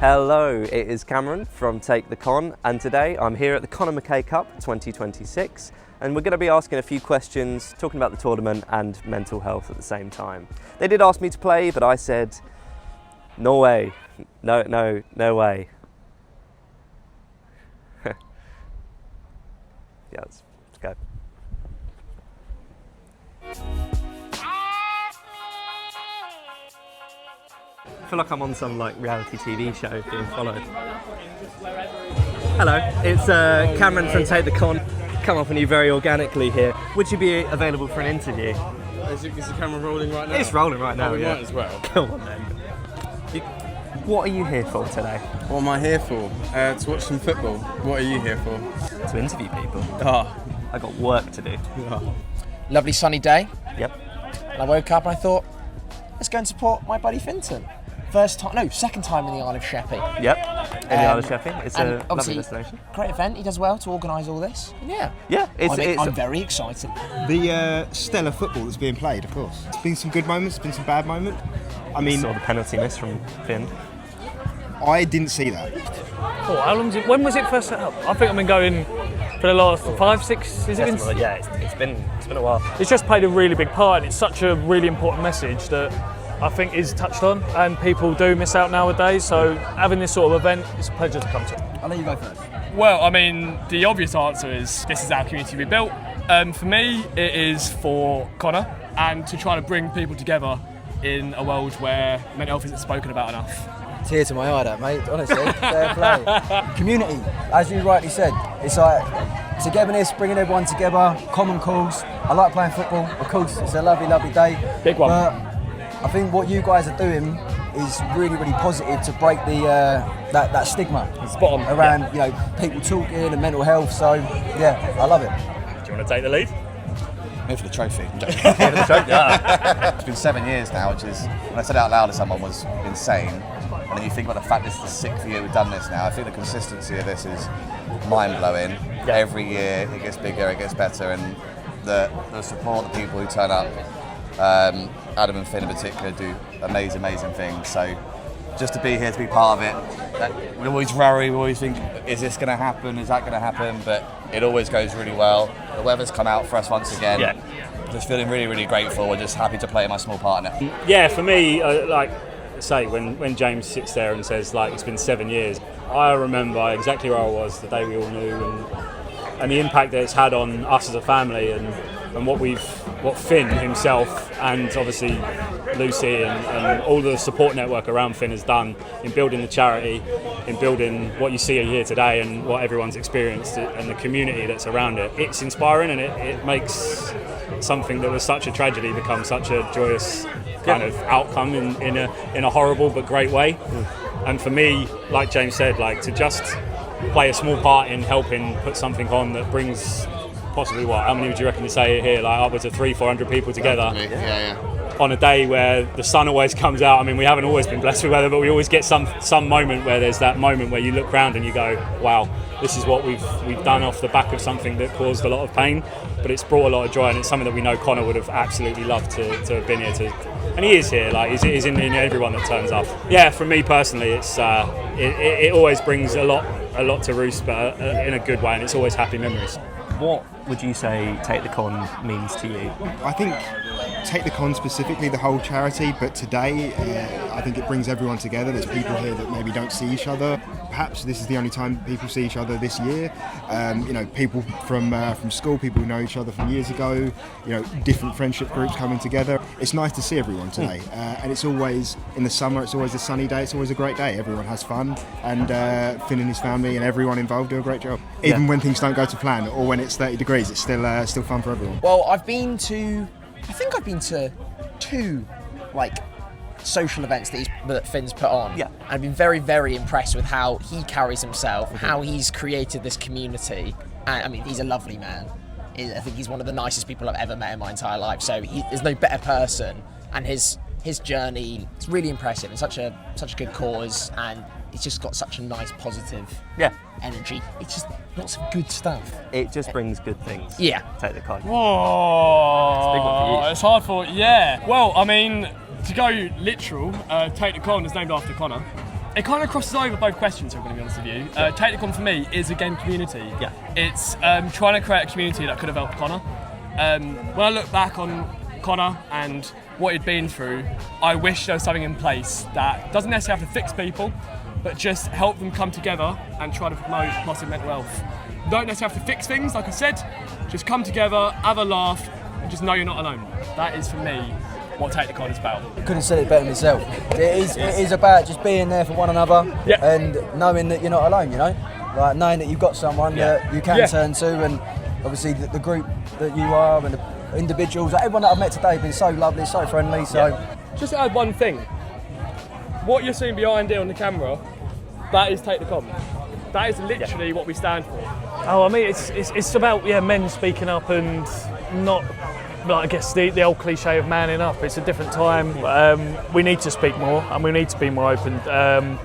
Hello, it is Cameron from Take The Conn, and today I'm here at the Connor Mackay Cup 2026, and we're going to be asking a few questions, talking about the tournament and mental health at the same time. They did ask me to play, but I said, no way, no way. Yeah, let's go. I feel like I'm on some reality TV show being followed. Hello, it's Cameron from Take The Conn. Come up on you very organically here. Would you be available for an interview? Is the camera rolling right now? It's rolling right now, yeah. yeah. Might as well. Come on then. What are you here for today? What am I here for? To watch some football. What are you here for? To interview people. I got work to do. Lovely sunny day. Yep. And I woke up and I thought, let's go and support my buddy Finton. Second time in the Isle of Sheppey. Yep, in the Isle of Sheppey. It's a lovely destination. Great event. He does well to organise all this. Yeah. Yeah, I'm very excited. The stellar football that's being played, of course. It's been some good moments, been some bad moments. I mean, saw the penalty miss from Finn. I didn't see that. Oh, how long when was it first set up? I think I've been going for the last 5, 6. Is it been? Yeah, it's been a while. It's just played a really big part, and it's such a really important message that I think is touched on, and people do miss out nowadays. So having this sort of event, it's a pleasure to come to. I'll let you go first. Well, I mean, the obvious answer is this is our community we built. For me, it is for Connor, and to try to bring people together in a world where mental health isn't spoken about enough. Tear to my eye, that mate. Honestly, fair play. Community, as you rightly said, it's like togetherness, bringing everyone together, common cause. I like playing football. Of course, it's a lovely, lovely day. Big one. But I think what you guys are doing is really, really positive to break the that stigma Spot on. around people talking and mental health. So yeah, I love it. Do you want to take the lead? Here for the trophy. Yeah. It's been 7 years now, which is, when I said it out loud to someone, was insane. And then you think about the fact this is the 6th year we've done this now. I think the consistency of this is mind-blowing. Yeah. Every year it gets bigger, it gets better, and the support, the people who turn up, Adam and Finn in particular do amazing things. So just to be here, to be part of it, we always worry, we always think, is this going to happen, is that going to happen? But it always goes really well. The weather's come out for us once again. Yeah. Just feeling really, really grateful. We're just happy to play my small part in it. Yeah, for me, when James sits there and says it's been 7 years, I remember exactly where I was the day we all knew, and the impact that it's had on us as a family, and what Finn himself and obviously Lucy and all the support network around Finn has done in building the charity, in building what you see here today and what everyone's experienced and the community that's around it. It's inspiring, and it makes something that was such a tragedy become such a joyous kind of outcome in a horrible but great way. And for me, like James said, to just play a small part in helping put something on that brings possibly how many would you reckon to say here, upwards of 300-400 people together. Yeah. On a day where the sun always comes out. I mean, we haven't always been blessed with weather, but we always get some moment where there's that moment where you look around and you go, wow, this is what we've done off the back of something that caused a lot of pain, but it's brought a lot of joy, and it's something that we know Connor would have absolutely loved to have been here to, and he is here. He's in everyone that turns up. Yeah, for me personally, it's it always brings a lot to roost, but in a good way, and it's always happy memories. What would you say Take The Conn means to you? I think Take The Conn specifically, the whole charity, but today I think it brings everyone together. There's people here that maybe don't see each other. Perhaps this is the only time people see each other this year. People from school, people who know each other from years ago, different friendship groups coming together. It's nice to see everyone today. And it's always, in the summer, it's always a sunny day, it's always a great day. Everyone has fun, and Finn and his family and everyone involved do a great job. Even when things don't go to plan, or when it's 30 degrees, it's still fun for everyone. Well, I've been to 2 social events that Finn's put on. Yeah. And I've been very, very impressed with how he carries himself, how he's created this community. And I mean, he's a lovely man. I think he's one of the nicest people I've ever met in my entire life. So there's no better person. And his journey is really impressive. It's such a good cause, and it's just got such a nice, positive energy. It's just lots of good stuff. It just brings good things. Yeah. Take The Conn. Whoa, It's a big one for you. It's hard for, yeah. Well, I mean, to go literal, Take The Conn is named after Connor. It kind of crosses over both questions, if I'm going to be honest with you. Take The Conn for me is a game community. Yeah. It's trying to create a community that could have helped Connor. When I look back on Connor and what he'd been through, I wish there was something in place that doesn't necessarily have to fix people, but just help them come together and try to promote positive mental health. You don't necessarily have to fix things, like I said, just come together, have a laugh, and just know you're not alone. That is, for me, what Take The Conn is about. Couldn't have said it better myself. It is about just being there for one another and knowing that you're not alone, you know? Like knowing that you've got someone that you can turn to, and obviously the group that you are and the individuals, like everyone that I've met today have been so lovely, so friendly, so... Just to add one thing, what you're seeing behind it on the camera, that is Take The Conn. That is literally what we stand for. Oh, I mean, it's about men speaking up and not, I guess, the old cliche of manning up. It's a different time. We need to speak more and we need to be more open. I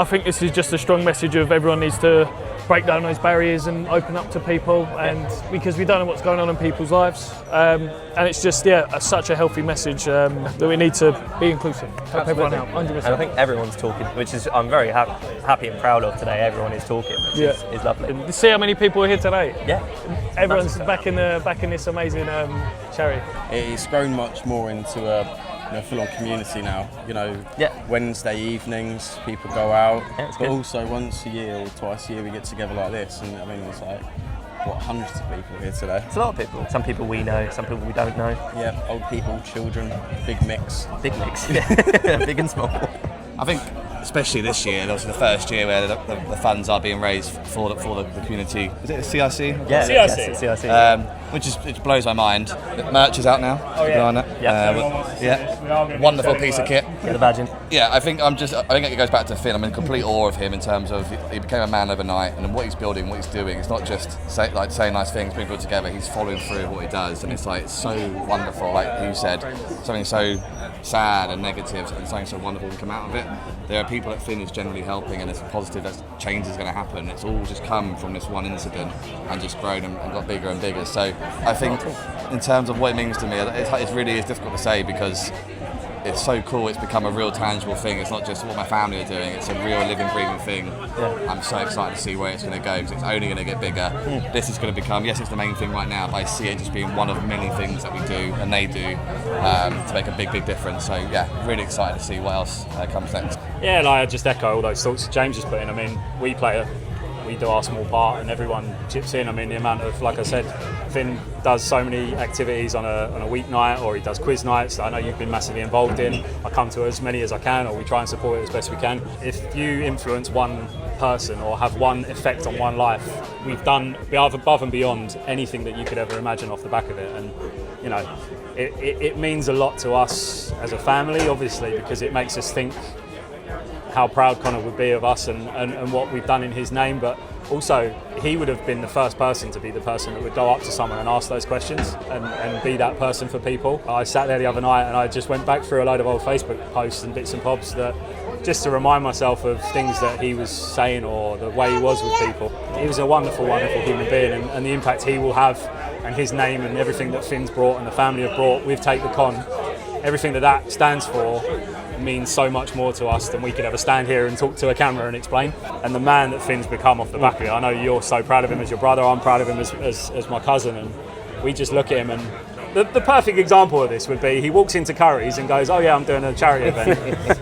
think this is just a strong message of everyone needs to break down those barriers and open up to people, and because we don't know what's going on in people's lives, and it's just such a healthy message that we need to be inclusive, help everyone out, 100%. And I think everyone's talking, which is I'm very happy and proud of today. Everyone is talking, which is lovely. And see how many people are here today. Yeah, everyone's back in this amazing charity. It's grown much more into a full-on community now. Wednesday evenings people go out, but also once a year or twice a year we get together like this, and I mean it's like hundreds of people here today. It's a lot of people. Some people we know, some people we don't know. Yeah, old people, children, big mix. Big and small. I think, especially this year, obviously the first year where the funds are being raised for the community. Is it a CIC? Yeah, CIC. CIC. Which blows my mind. The merch is out now. Oh Yeah. Wonderful piece of kit. Get the badge in. Yeah, I think it goes back to Finn. I'm in complete awe of him in terms of he became a man overnight, and what he's building, what he's doing. It's not just saying nice things, bring people together. He's following through what he does, and it's so wonderful. Like you said, something so sad and negative, and something so wonderful can come out of it. There are people that Finn is generally helping, and it's positive that change is going to happen. It's all just come from this one incident and just grown and got bigger and bigger. So I think in terms of what it means to me, it really is difficult to say because it's so cool. It's become a real tangible thing. It's not just what my family are doing. It's a real living, breathing thing. Yeah. I'm so excited to see where it's going to go because it's only going to get bigger. This is going to become, yes, it's the main thing right now, but I see it just being one of many things that we do and they do to make a big, big difference. So yeah, really excited to see what else comes next. Yeah, I just echo all those thoughts that James has put in. I mean, we do our small part and everyone chips in. I mean, the amount of, like I said, Finn does so many activities on a weeknight, or he does quiz nights that I know you've been massively involved in. I come to as many as I can, or we try and support it as best we can. If you influence one person or have one effect on one life, we've done above and beyond anything that you could ever imagine off the back of it. And it means a lot to us as a family, obviously, because it makes us think how proud Connor would be of us and what we've done in his name, but also he would have been the first person to be the person that would go up to someone and ask those questions and be that person for people. I sat there the other night and I just went back through a load of old Facebook posts and bits and bobs that just to remind myself of things that he was saying or the way he was with people. He was a wonderful, wonderful human being, and the impact he will have and his name and everything that Finn's brought and the family have brought with Take The Conn, everything that stands for means so much more to us than we could ever stand here and talk to a camera and explain. And the man that Finn's become off the back of it, I know you're so proud of him as your brother, I'm proud of him as my cousin, and we just look at him and the perfect example of this would be he walks into Curry's and goes, oh yeah, I'm doing a charity event.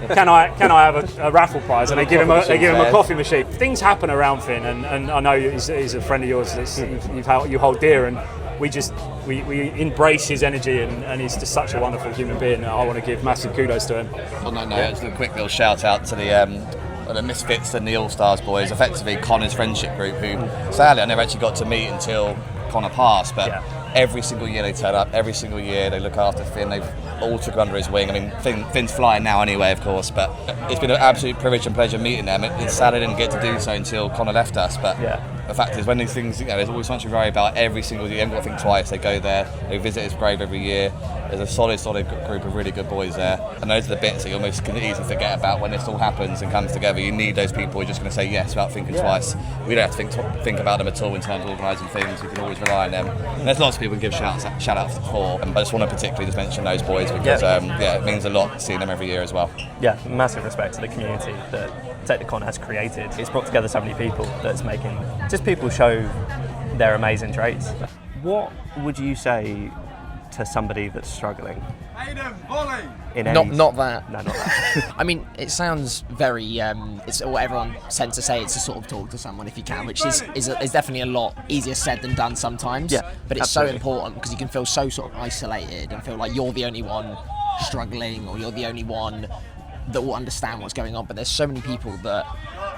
Can I have a raffle prize? And they give him a coffee machine. Things happen around Finn, and I know he's a friend of yours that you hold dear, and we embrace his energy, and he's just such a wonderful human being. I want to give massive kudos to him. On that note, just a quick little shout out to the Misfits and the All Stars boys, effectively Connor's friendship group, who sadly I never actually got to meet until Connor passed, but every single year they turn up, every single year they look after Finn, they've all took under his wing. I mean, Finn's flying now anyway, of course, but it's been an absolute privilege and pleasure meeting them. It's sad I didn't get to do so until Connor left us, but the fact is, when these things, there's always something to worry about every single year. You haven't got to think twice. They go there, they visit his grave every year. There's a solid group of really good boys there, and those are the bits that you almost can easily forget about when this all happens and comes together. You need those people who are just going to say yes without thinking twice. We don't have to think about them at all in terms of organising things. We can always rely on them. And there's lots of people who give shout outs for, but I just want to particularly just mention those boys because it means a lot seeing them every year as well. Yeah, massive respect to the community that Take The Conn has created. It's brought together so many people that's making just people show their amazing traits. What would you say to somebody that's struggling? Not that. No, not that. I mean, it sounds very. It's what everyone tends to say. It's to sort of talk to someone if you can, which is definitely a lot easier said than done sometimes. Yeah, but it's absolutely. so important because you can feel so sort of isolated and feel like you're the only one struggling or you're the only one that will understand what's going on. But there's so many people that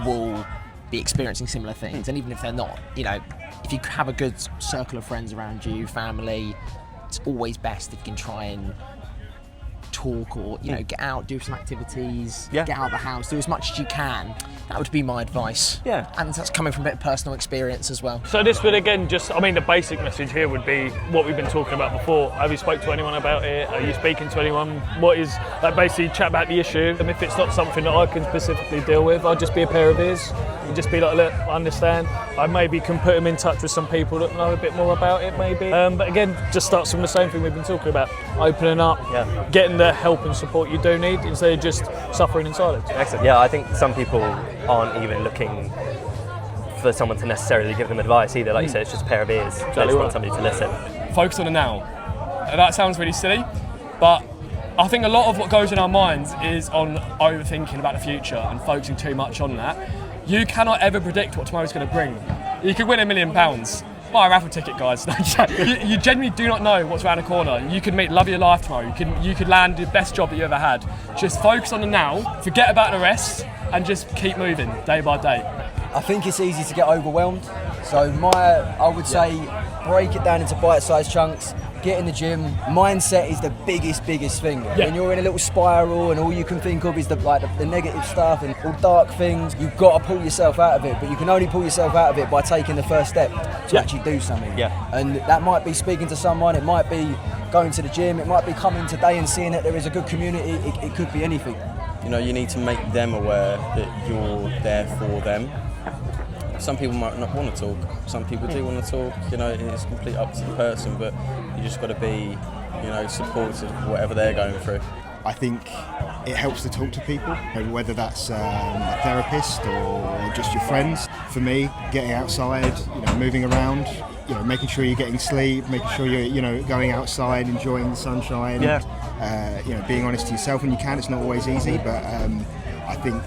will be experiencing similar things, and even if they're not, if you have a good circle of friends around you, family, it's always best if you can try and talk or get out, do some activities, get out of the house, do as much as you can. That would be my advice. Yeah. And that's coming from a bit of personal experience as well. So this would again the basic message here would be what we've been talking about before. Have you spoke to anyone about it? Are you speaking to anyone? What is, basically chat about the issue. And if it's not something that I can specifically deal with, I'll just be a pair of ears and just be like, look, I understand. I maybe can put them in touch with some people that know a bit more about it maybe. But again, just starts from the same thing we've been talking about. Opening up, getting the help and support you do need instead of just suffering in silence. Excellent. Yeah, I think some people aren't even looking for someone to necessarily give them advice either. Like you said, it's just a pair of ears. They just want somebody to listen. Focus on the now. That sounds really silly, but I think a lot of what goes in our minds is on overthinking about the future and focusing too much on that. You cannot ever predict what tomorrow's going to bring. You could win £1 million. Buy a raffle ticket, guys. You genuinely do not know what's around the corner. You could meet love of your life tomorrow. You could land the best job that you ever had. Just focus on the now, forget about the rest, and just keep moving day by day. I think it's easy to get overwhelmed. So I would say break it down into bite-sized chunks. Get in the gym. Mindset is the biggest thing. Yeah. When you're in a little spiral and all you can think of is the negative stuff and all dark things, you've got to pull yourself out of it. But you can only pull yourself out of it by taking the first step to actually do something. Yeah. And that might be speaking to someone. It might be going to the gym. It might be coming today and seeing that there is a good community. It could be anything. You need to make them aware that you're there for them. Some people might not want to talk. Some people do want to talk. It's completely up to the person, but you just got to be, supportive of whatever they're going through. I think it helps to talk to people, whether that's a therapist or just your friends. For me, getting outside, moving around, making sure you're getting sleep, making sure you're, going outside, enjoying the sunshine. Being honest to yourself when you can. It's not always easy, but I think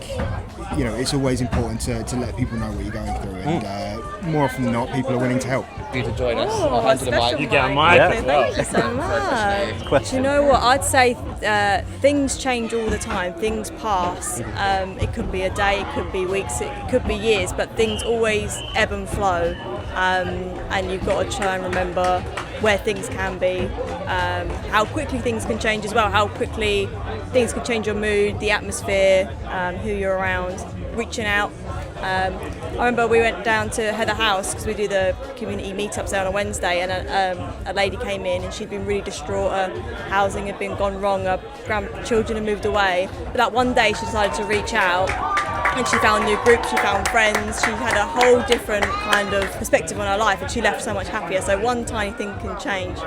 it's always important to let people know what you're going through, and more often than not, people are willing to help. You to join us. Oh, I'll hand you the mic. You get a mic as well. Thank you so much. Do you know what? I'd say things change all the time. Things pass. It could be a day, it could be weeks, it could be years, but things always ebb and flow. And you've got to try and remember where things can be, how quickly things can change as well, how quickly things can change your mood, the atmosphere, who you're around, reaching out. I remember we went down to Heather House because we do the community meetups there on a Wednesday, and a lady came in and she'd been really distraught. Her housing had been gone wrong, her grandchildren had moved away. But that one day she decided to reach out and she found new groups, she found friends, she had a whole different kind of perspective on her life and she left so much happier. So one tiny thing can change.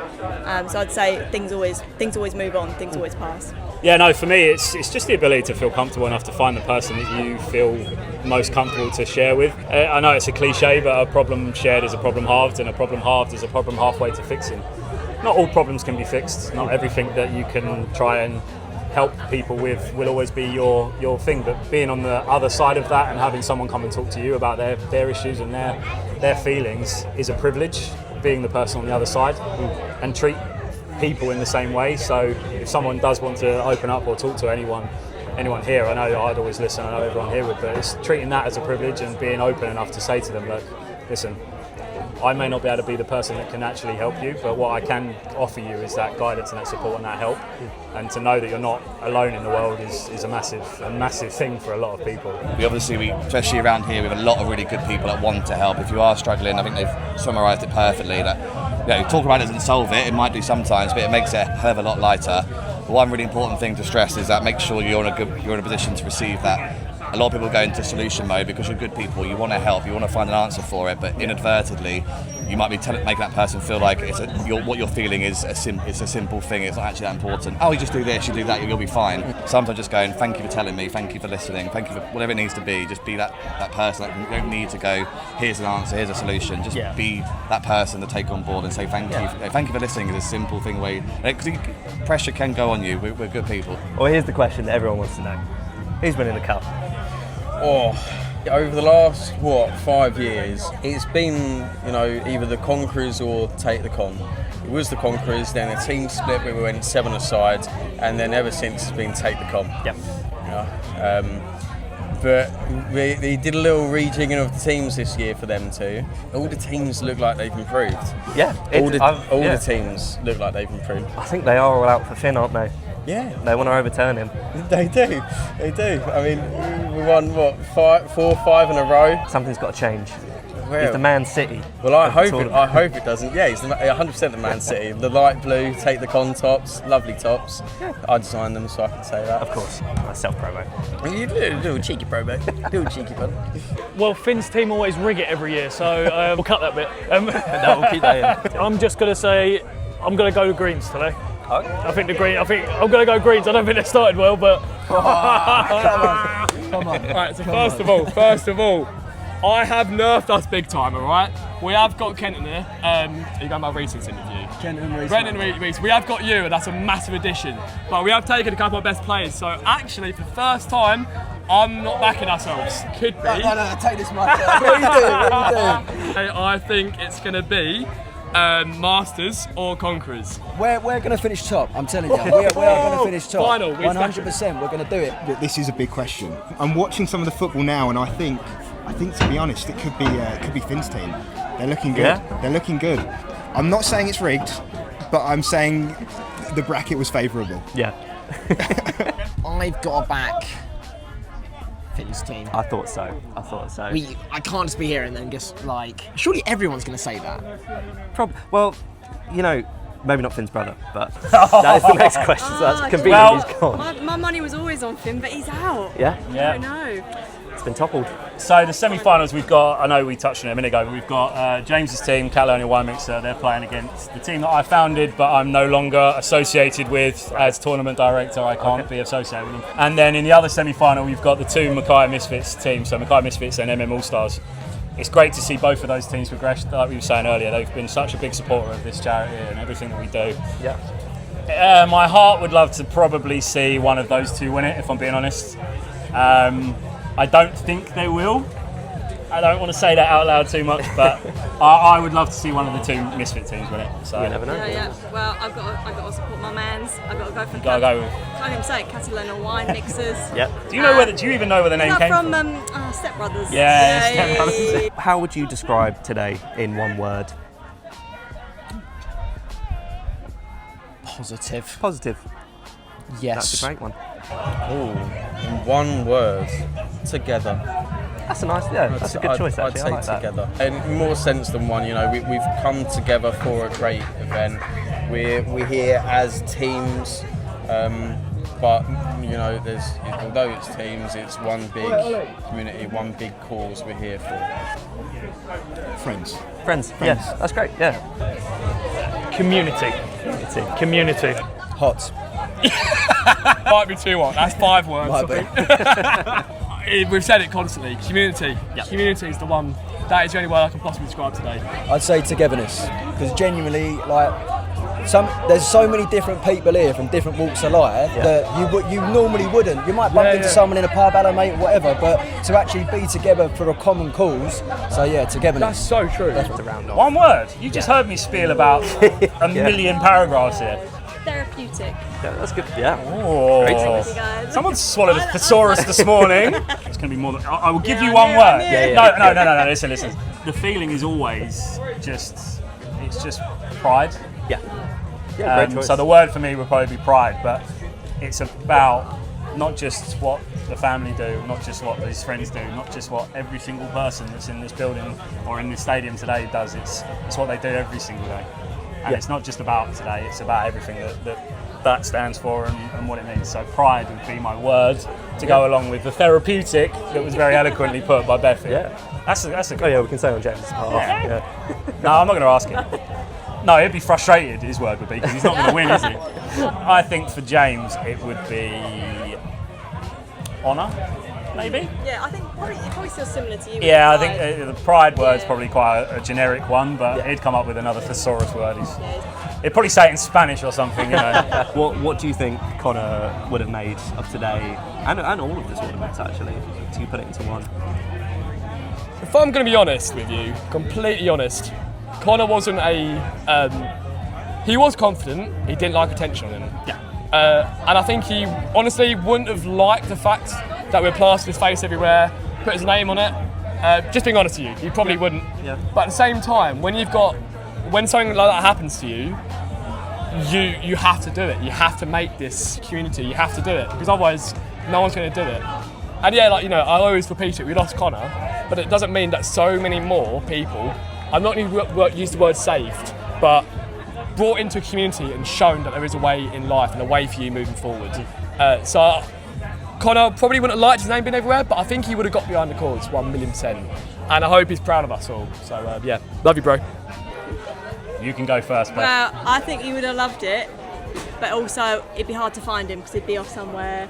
So I'd say things always move on, things always pass. Yeah, no, for me it's just the ability to feel comfortable enough to find the person that you feel most comfortable to share with. I know it's a cliche, but a problem shared is a problem halved, and a problem halved is a problem halfway to fixing. Not all problems can be fixed, not everything that you can try and help people with will always be your thing, but being on the other side of that and having someone come and talk to you about their issues and their feelings is a privilege, being the person on the other side, and treat people in the same way. So if someone does want to open up or talk to anyone here, I know I'd always listen, I know everyone here would, but it's treating that as a privilege and being open enough to say to them, look, listen, I may not be able to be the person that can actually help you, but what I can offer you is that guidance and that support and that help. And to know that you're not alone in the world is a massive thing for a lot of people. We especially around here, we have a lot of really good people that want to help. If you are struggling, I think they've summarised it perfectly. That talk about it doesn't solve it. It might do sometimes, but it makes it a hell of a lot lighter. But one really important thing to stress is that make sure you're in a position to receive that. A lot of people go into solution mode because you're good people. You want to help. You want to find an answer for it, but inadvertently, you might be making that person feel like what you're feeling is a simple thing. It's not actually that important. Oh, you just do this, you do that, you'll be fine. Sometimes just going, thank you for telling me, thank you for listening, thank you for whatever it needs to be. Just be that person. You don't need to go, here's an answer, here's a solution. Just be that person to take on board and say thank you. Thank you for listening is a simple thing because pressure can go on you. We're good people. Well, here's the question that everyone wants to know. Who's winning the cup? Over the last 5 years, it's been either the Conquerors or Take The Conn. It was the Conquerors, then a team split where we went 7-a-side, and then ever since it's been Take The Conn. Yep. But they did a little rejigging of the teams this year for them too. All the teams look like they've improved. Yeah. The teams look like they've improved. I think they are all out for Finn, aren't they? Yeah. They want to overturn him. They do. I mean, we won 4 or 5 in a row. Something's got to change. Well, he's the Man City. Well, I hope it doesn't. Yeah, he's 100% the Man City. The light blue, Take The Conn tops, lovely tops. I designed them, so I can say that. Of course, self-promo. You do a little cheeky promo. Do a cheeky one. Well, Finn's team always rig it every year, so we'll cut that bit. No, we'll keep that in. I'm just going to say I'm going to go to Greens today. Okay. I think I'm going to go Greens. I don't think they started well, but Come on. Right, so first of all, I have nerfed us big time, all right? We have got Kenton here. Are you going by Reese's interview? Brendan Reese. We have got you, and that's a massive addition. But we have taken a couple of best players, so actually, for the first time, I'm not backing ourselves. Could be. No, take this mic. What are you doing? I think it's going to be Masters or Conquerors. We're going to finish top. I'm telling you, we are going to finish top. Final. 100%. We're going to do it. This is a big question. I'm watching some of the football now, and I think to be honest, it could be Finn's team. They're looking good. Yeah? They're looking good. I'm not saying it's rigged, but I'm saying the bracket was favourable. Yeah. I've got to back Finn's team. I thought so. I can't just be here and then just surely everyone's going to say that. Well, maybe not Finn's brother, but that is the next question. So that's convenient. He's gone. My money was always on Finn, but he's out. Yeah. I don't know. It's been toppled. So the semi-finals we've got, I know we touched on it a minute ago, but we've got James's team, Caledonia Wine Mixer. They're playing against the team that I founded, but I'm no longer associated with as tournament director. I can't be associated with them. And then in the other semi-final, we've got the two Mackay Misfits teams, so Mackay Misfits and MM All Stars. It's great to see both of those teams progress. Like we were saying earlier, they've been such a big supporter of this charity and everything that we do. Yeah. My heart would love to probably see one of those two win it, if I'm being honest. I don't think they will. I don't want to say that out loud too much, but I would love to see one of the two Misfit teams win it. So you never know. Yeah. Well, I've got to support my mans. I've got to go for. Gotta go with. I can say Caledonia Wine Mixers. Yep. Do you even know where the name came from? from? Step Brothers. Yeah, Step Brothers. How would you describe today in one word? Positive. Yes. That's a great one. Oh, in one word, together. That's that's a good choice actually. I'd say together. In more sense than one, we've come together for a great event. We're here as teams, but although it's teams, it's one big community, one big cause we're here for. Friends. Yes, that's great. Yeah. community. Hot. Might be too hot. That's 5 words. We've said it constantly. Community. Yep. Community is the one. That is the only word I can possibly describe today. I'd say togetherness, because genuinely, there's so many different people here from different walks of life that you normally wouldn't. You might bump into someone in a pub, hello mate, whatever, but to actually be together for a common cause. So togetherness. That's so true. That's to round off. One word. You just heard me spiel about a million paragraphs here. therapeutic. Yeah, that's good. Yeah. Oh. Great choice. Thank you, guys. Someone swallowed a thesaurus this morning. It's going to be more than... I will give you one I word. knew. No, listen. The feeling is always just... It's just pride. Yeah. Yeah, great choice. So the word for me would probably be pride, but it's about not just what the family do, not just what these friends do, not just what every single person that's in this building or in this stadium today does. It's what they do every single day. And it's not just about today, it's about everything that stands for and what it means. So pride would be my word to go along with the therapeutic that was very eloquently put by Beffy. Yeah. That's a good Oh yeah, we can say on James' behalf. Yeah. No, I'm not going to ask him. No, he'd be frustrated, his word would be, because he's not going to win, is he? I think for James it would be honour, maybe? Yeah, I think probably still similar to you. Yeah, I with pride. think the pride word's probably quite a generic one, but he'd come up with another thesaurus word. He'd probably say it in Spanish or something, you know. What do you think Connor would have made of today, and all of the tournaments actually, to put it into one? If I'm going to be honest with you, completely honest, Connor wasn't he was confident, he didn't like attention on him. Yeah. And I think he honestly wouldn't have liked the fact that we're plastered his face everywhere, put his name on it. Just being honest with you, he probably wouldn't. Yeah. But at the same time, when something like that happens to you, you have to do it. You have to make this community, you have to do it, because otherwise no one's going to do it. And yeah, I always repeat it, we lost Connor, but it doesn't mean that so many more people, I'm not going to use the word saved, but brought into a community and shown that there is a way in life and a way for you moving forward. So Connor probably wouldn't have liked his name being everywhere, but I think he would have got behind the cause 1,000,000%. And I hope he's proud of us all. So yeah, love you, bro. You can go first, Beth. Well, I think he would have loved it, but also it'd be hard to find him because he'd be off somewhere,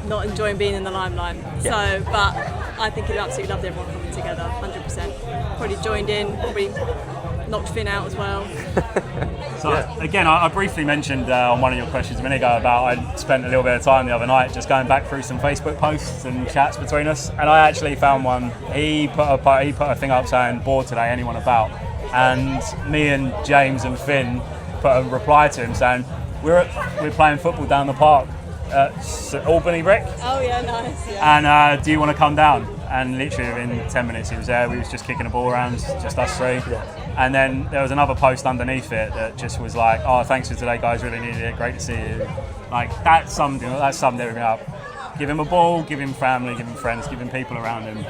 not enjoying being in the limelight. Yeah. So, but I think he'd absolutely loved everyone coming together, 100%. Probably joined in, probably knocked Finn out as well. So again, I briefly mentioned on one of your questions a minute ago about I spent a little bit of time the other night just going back through some Facebook posts and chats between us, and I actually found one. He put a thing up saying bored today, anyone about, and me and James and Finn put a reply to him saying we're playing football down the park at Albany Brick. Oh yeah, nice. Yeah. And do you want to come down? And literally within 10 minutes he was there. We was just kicking a ball around, just us three. Yeah. And then there was another post underneath it that just was like, oh, thanks for today, guys, really needed it, great to see you. Like, that summed everything up. Give him a ball, give him family, give him friends, give him people around him.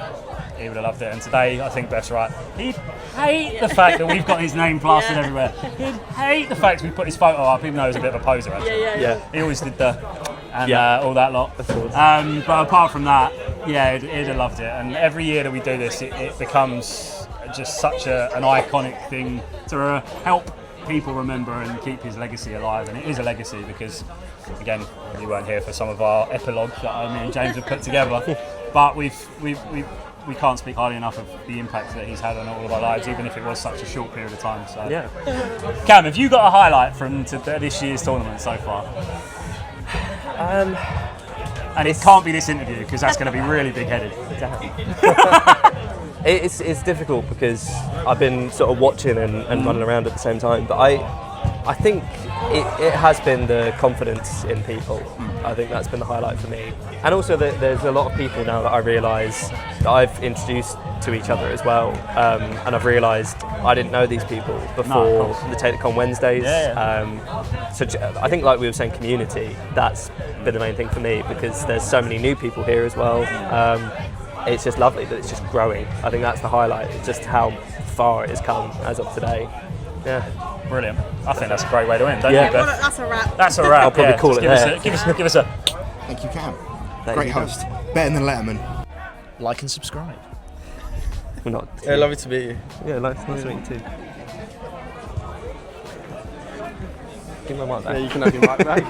He would have loved it. And today, I think Beth's right. He'd hate the fact that we've got his name plastered everywhere. He'd hate the fact we put his photo up, even though he was a bit of a poser, actually. Yeah. He always did all that lot. But apart from that, yeah, he'd have loved it. And every year that we do this, it becomes just such an iconic thing to help people remember and keep his legacy alive. And it is a legacy because, again, you weren't here for some of our epilogues that me and James have put together, but we can't speak highly enough of the impact that he's had on all of our lives, even if it was such a short period of time. So, yeah. Cam, have you got a highlight from this year's tournament so far? And it can't be this interview because that's going to be really big-headed. It's difficult because I've been sort of watching and running around at the same time, but I think it has been the confidence in people. I think that's been the highlight for me. And also that there's a lot of people now that I realise that I've introduced to each other as well. And I've realised I didn't know these people before the Take The Conn Wednesdays. So I think, like we were saying, community, that's been the main thing for me because there's so many new people here as well. It's just lovely that it's just growing. I think that's the highlight. It's just how far it has come as of today. Yeah. Brilliant. I think that's a great way to end, don't you, Beth? That's a wrap. That's a wrap. I'll probably call it there. Give us a... Thank you, Cam. Great host. Better than Letterman. Like and subscribe. We're not. Yeah, lovely to meet you. Yeah, nice to meet you too. Give my mic back. Yeah, you can have your mic back.